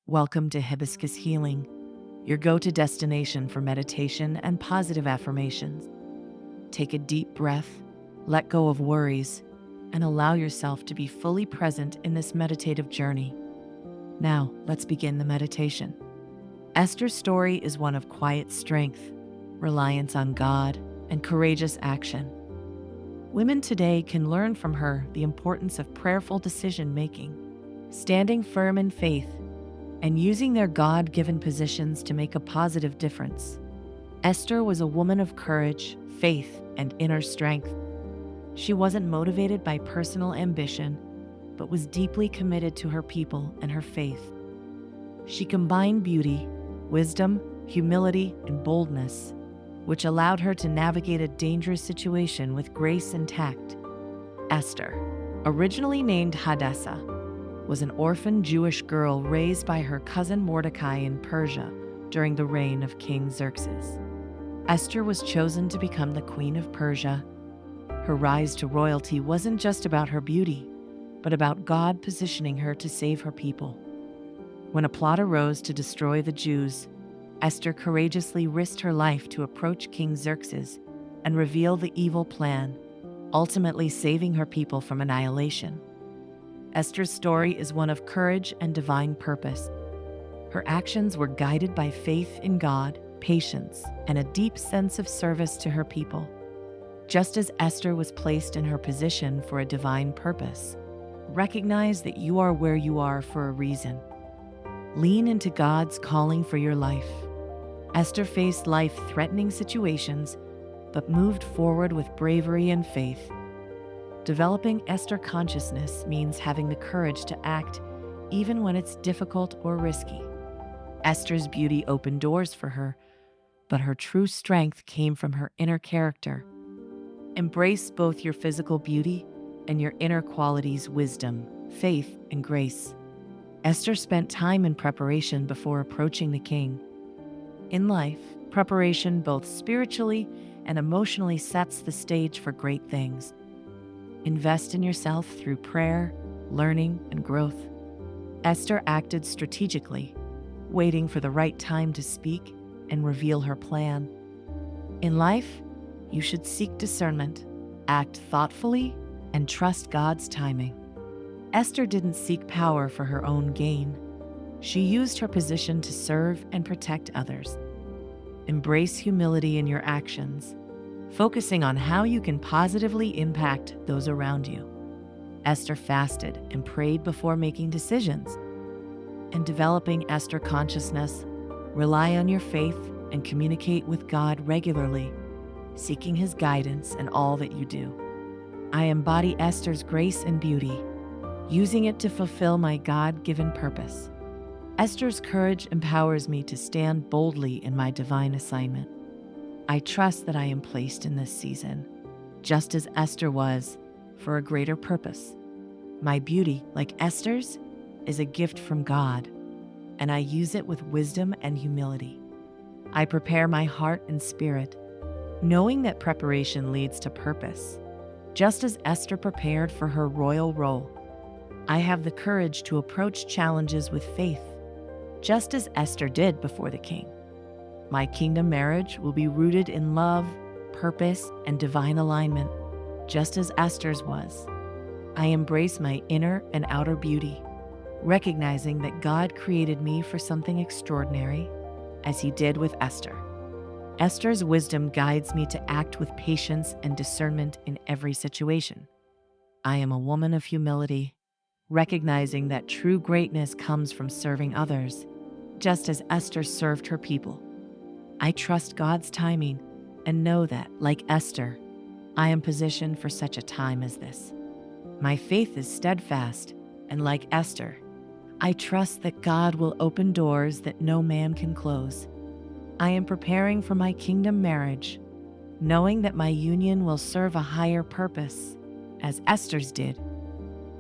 Welcome to Hibiscus Healing, your go-to destination for meditation and positive affirmations. Take a deep breath, let go of worries, and allow yourself to be fully present in this meditative journey. Now, let's begin the meditation. Esther's story is one of quiet strength, reliance on God, and courageous action. Women today can learn from her the importance of prayerful decision-making, standing firm in faith, and using their God-given positions to make a positive difference. Esther was a woman of courage, faith, and inner strength. She wasn't motivated by personal ambition, but was deeply committed to her people and her faith. She combined beauty, wisdom, humility, and boldness, which allowed her to navigate a dangerous situation with grace and tact. Esther, originally named Hadassah, was an orphan Jewish girl raised by her cousin Mordecai in Persia during the reign of King Xerxes. Esther was chosen to become the Queen of Persia. Her rise to royalty wasn't just about her beauty, but about God positioning her to save her people. When a plot arose to destroy the Jews, Esther courageously risked her life to approach King Xerxes and reveal the evil plan, ultimately saving her people from annihilation. Esther's story is one of courage and divine purpose. Her actions were guided by faith in God, patience, and a deep sense of service to her people. Just as Esther was placed in her position for a divine purpose, recognize that you are where you are for a reason. Lean into God's calling for your life. Esther faced life-threatening situations, but moved forward with bravery and faith. Developing Esther Consciousness means having the courage to act even when it's difficult or risky. Esther's beauty opened doors for her, but her true strength came from her inner character. Embrace both your physical beauty and your inner qualities, wisdom, faith, and grace. Esther spent time in preparation before approaching the king. In life, preparation both spiritually and emotionally sets the stage for great things. Invest in yourself through prayer, learning, and growth. Esther acted strategically, waiting for the right time to speak and reveal her plan. In life, you should seek discernment, act thoughtfully, and trust God's timing. Esther didn't seek power for her own gain. She used her position to serve and protect others. Embrace humility in your actions, focusing on how you can positively impact those around you. Esther fasted and prayed before making decisions. In developing Esther Consciousness, rely on your faith and communicate with God regularly, seeking His guidance in all that you do. I embody Esther's grace and beauty, using it to fulfill my God-given purpose. Esther's courage empowers me to stand boldly in my divine assignment. I trust that I am placed in this season, just as Esther was, for a greater purpose. My beauty, like Esther's, is a gift from God, and I use it with wisdom and humility. I prepare my heart and spirit, knowing that preparation leads to purpose. Just as Esther prepared for her royal role, I have the courage to approach challenges with faith, just as Esther did before the king. My kingdom marriage will be rooted in love, purpose, and divine alignment, just as Esther's was. I embrace my inner and outer beauty, recognizing that God created me for something extraordinary, as He did with Esther. Esther's wisdom guides me to act with patience and discernment in every situation. I am a woman of humility, recognizing that true greatness comes from serving others, just as Esther served her people. I trust God's timing and know that, like Esther, I am positioned for such a time as this. My faith is steadfast, and like Esther, I trust that God will open doors that no man can close. I am preparing for my kingdom marriage, knowing that my union will serve a higher purpose, as Esther's did.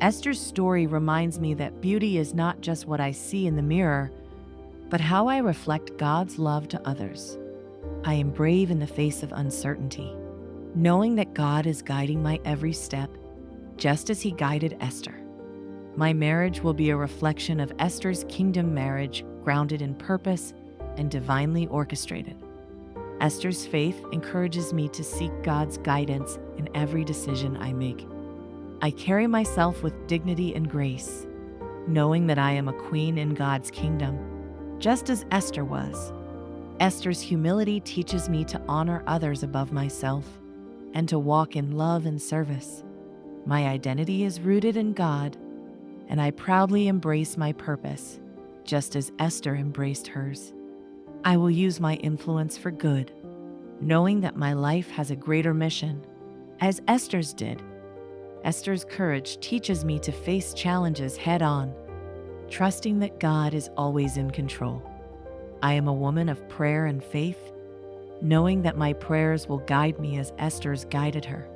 Esther's story reminds me that beauty is not just what I see in the mirror, but how I reflect God's love to others. I am brave in the face of uncertainty, knowing that God is guiding my every step, just as He guided Esther. My marriage will be a reflection of Esther's kingdom marriage, grounded in purpose and divinely orchestrated. Esther's faith encourages me to seek God's guidance in every decision I make. I carry myself with dignity and grace, knowing that I am a queen in God's kingdom, just as Esther was. Esther's humility teaches me to honor others above myself and to walk in love and service. My identity is rooted in God, and I proudly embrace my purpose, just as Esther embraced hers. I will use my influence for good, knowing that my life has a greater mission, as Esther's did. Esther's courage teaches me to face challenges head-on, trusting that God is always in control. I am a woman of prayer and faith, knowing that my prayers will guide me as Esther's guided her.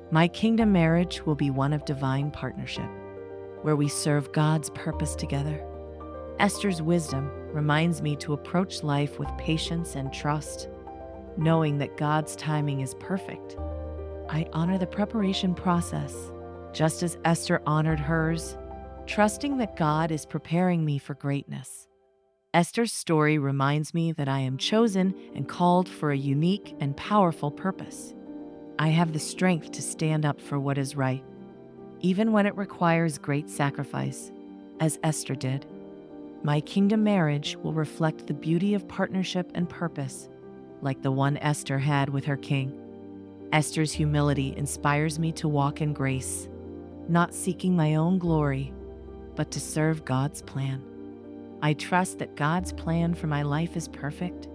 My kingdom marriage will be one of divine partnership, where we serve God's purpose together. Esther's wisdom reminds me to approach life with patience and trust, knowing that God's timing is perfect. I honor the preparation process, just as Esther honored hers, trusting that God is preparing me for greatness. Esther's story reminds me that I am chosen and called for a unique and powerful purpose. I have the strength to stand up for what is right, even when it requires great sacrifice, as Esther did. My kingdom marriage will reflect the beauty of partnership and purpose, like the one Esther had with her king. Esther's humility inspires me to walk in grace, not seeking my own glory, but to serve God's plan. I trust that God's plan for my life is perfect,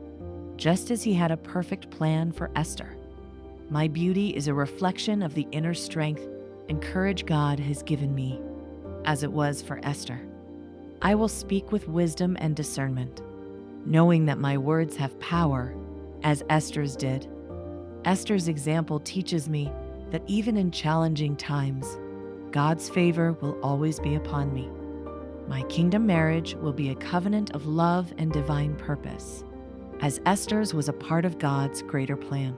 just as He had a perfect plan for Esther. My beauty is a reflection of the inner strength and courage God has given me, as it was for Esther. I will speak with wisdom and discernment, knowing that my words have power, as Esther's did. Esther's example teaches me that even in challenging times, God's favor will always be upon me. My kingdom marriage will be a covenant of love and divine purpose, as Esther's was a part of God's greater plan.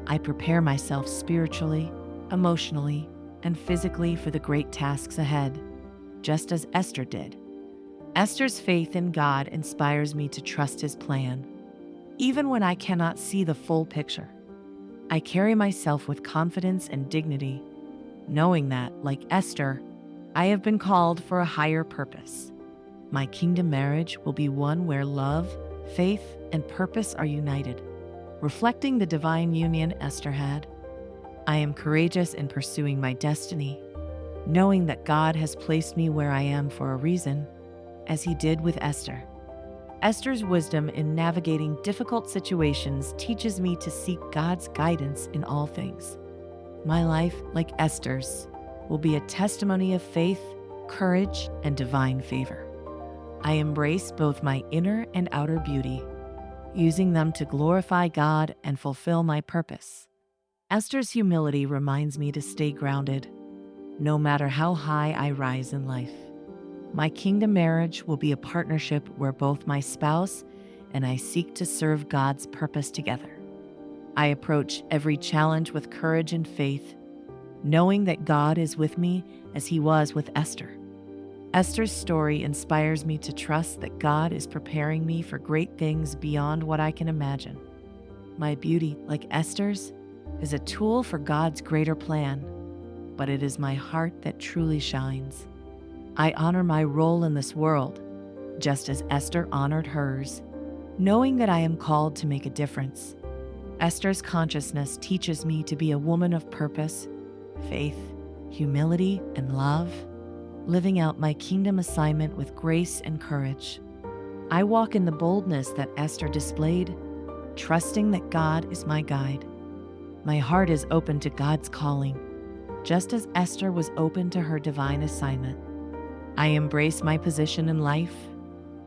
I prepare myself spiritually, emotionally, and physically for the great tasks ahead, just as Esther did. Esther's faith in God inspires me to trust His plan, even when I cannot see the full picture. I carry myself with confidence and dignity, knowing that, like Esther, I have been called for a higher purpose. My kingdom marriage will be one where love, faith, and purpose are united, reflecting the divine union Esther had. I am courageous in pursuing my destiny, knowing that God has placed me where I am for a reason, as He did with Esther. Esther's wisdom in navigating difficult situations teaches me to seek God's guidance in all things. My life, like Esther's, will be a testimony of faith, courage, and divine favor. I embrace both my inner and outer beauty, using them to glorify God and fulfill my purpose. Esther's humility reminds me to stay grounded, no matter how high I rise in life. My kingdom marriage will be a partnership where both my spouse and I seek to serve God's purpose together. I approach every challenge with courage and faith, knowing that God is with me as He was with Esther. Esther's story inspires me to trust that God is preparing me for great things beyond what I can imagine. My beauty, like Esther's, is a tool for God's greater plan, but it is my heart that truly shines. I honor my role in this world, just as Esther honored hers, knowing that I am called to make a difference. Esther's consciousness teaches me to be a woman of purpose, faith, humility, and love, living out my kingdom assignment with grace and courage. I walk in the boldness that Esther displayed, trusting that God is my guide. My heart is open to God's calling, just as Esther was open to her divine assignment. I embrace my position in life,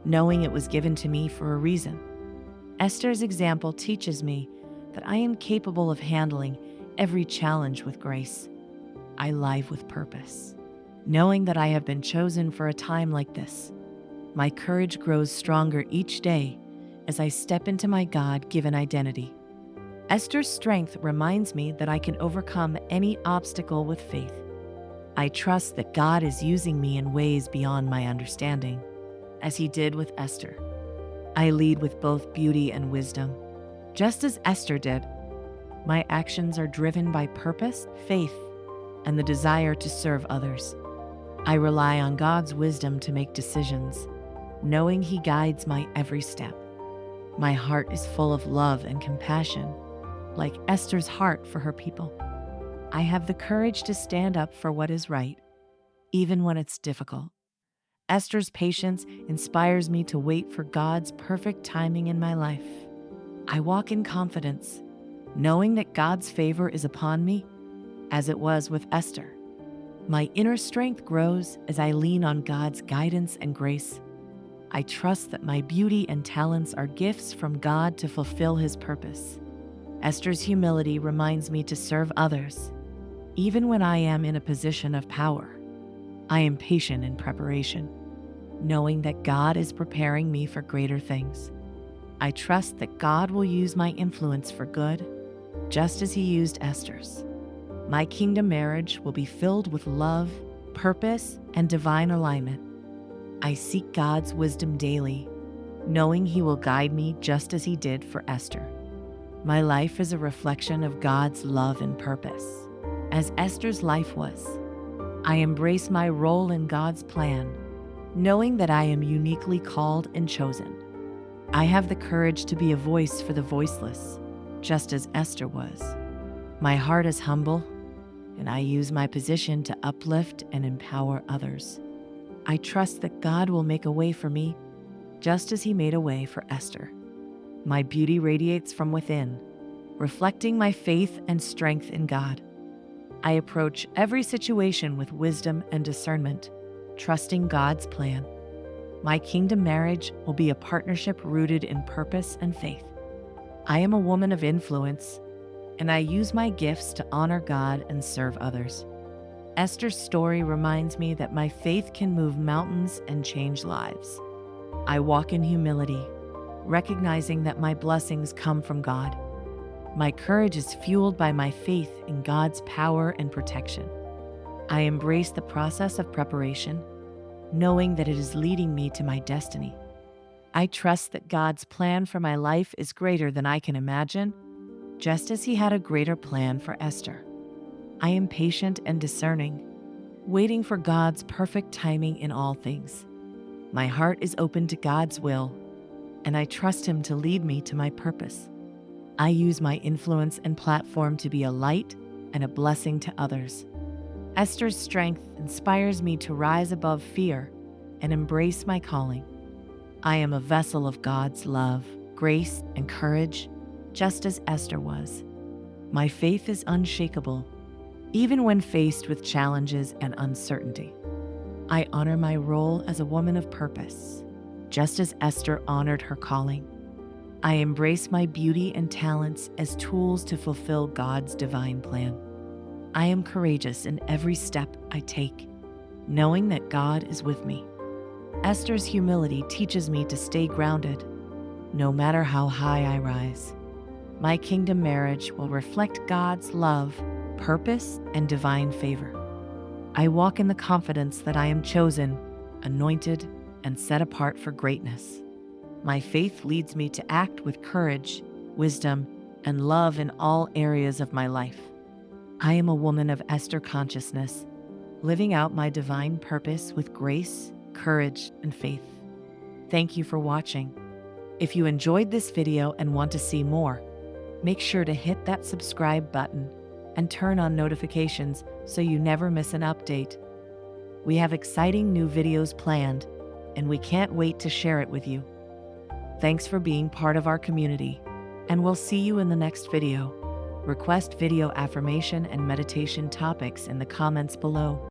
knowing it was given to me for a reason. Esther's example teaches me that I am capable of handling every challenge with grace. I live with purpose, knowing that I have been chosen for a time like this. My courage grows stronger each day as I step into my God-given identity. Esther's strength reminds me that I can overcome any obstacle with faith. I trust that God is using me in ways beyond my understanding, as He did with Esther. I lead with both beauty and wisdom, just as Esther did. My actions are driven by purpose, faith, and the desire to serve others. I rely on God's wisdom to make decisions, knowing He guides my every step. My heart is full of love and compassion, like Esther's heart for her people. I have the courage to stand up for what is right, even when it's difficult. Esther's patience inspires me to wait for God's perfect timing in my life. I walk in confidence, knowing that God's favor is upon me, as it was with Esther. My inner strength grows as I lean on God's guidance and grace. I trust that my beauty and talents are gifts from God to fulfill His purpose. Esther's humility reminds me to serve others, even when I am in a position of power. I am patient in preparation, knowing that God is preparing me for greater things. I trust that God will use my influence for good, just as He used Esther's. My kingdom marriage will be filled with love, purpose, and divine alignment. I seek God's wisdom daily, knowing He will guide me just as He did for Esther. My life is a reflection of God's love and purpose, as Esther's life was. I embrace my role in God's plan, knowing that I am uniquely called and chosen. I have the courage to be a voice for the voiceless, just as Esther was. My heart is humble, and I use my position to uplift and empower others. I trust that God will make a way for me, just as He made a way for Esther. My beauty radiates from within, reflecting my faith and strength in God. I approach every situation with wisdom and discernment, trusting God's plan. My kingdom marriage will be a partnership rooted in purpose and faith. I am a woman of influence, and I use my gifts to honor God and serve others. Esther's story reminds me that my faith can move mountains and change lives. I walk in humility, recognizing that my blessings come from God. My courage is fueled by my faith in God's power and protection. I embrace the process of preparation, knowing that it is leading me to my destiny. I trust that God's plan for my life is greater than I can imagine, just as He had a greater plan for Esther. I am patient and discerning, waiting for God's perfect timing in all things. My heart is open to God's will, and I trust Him to lead me to my purpose. I use my influence and platform to be a light and a blessing to others. Esther's strength inspires me to rise above fear and embrace my calling. I am a vessel of God's love, grace, and courage, just as Esther was. My faith is unshakable, even when faced with challenges and uncertainty. I honor my role as a woman of purpose, just as Esther honored her calling. I embrace my beauty and talents as tools to fulfill God's divine plan. I am courageous in every step I take, knowing that God is with me. Esther's humility teaches me to stay grounded, no matter how high I rise. My kingdom marriage will reflect God's love, purpose, and divine favor. I walk in the confidence that I am chosen, anointed, and set apart for greatness. My faith leads me to act with courage, wisdom, and love in all areas of my life. I am a woman of Esther Consciousness, living out my divine purpose with grace, courage, and faith. Thank you for watching. If you enjoyed this video and want to see more, make sure to hit that subscribe button and turn on notifications so you never miss an update. We have exciting new videos planned, and we can't wait to share it with you. Thanks for being part of our community, and we'll see you in the next video. Request video affirmation and meditation topics in the comments below.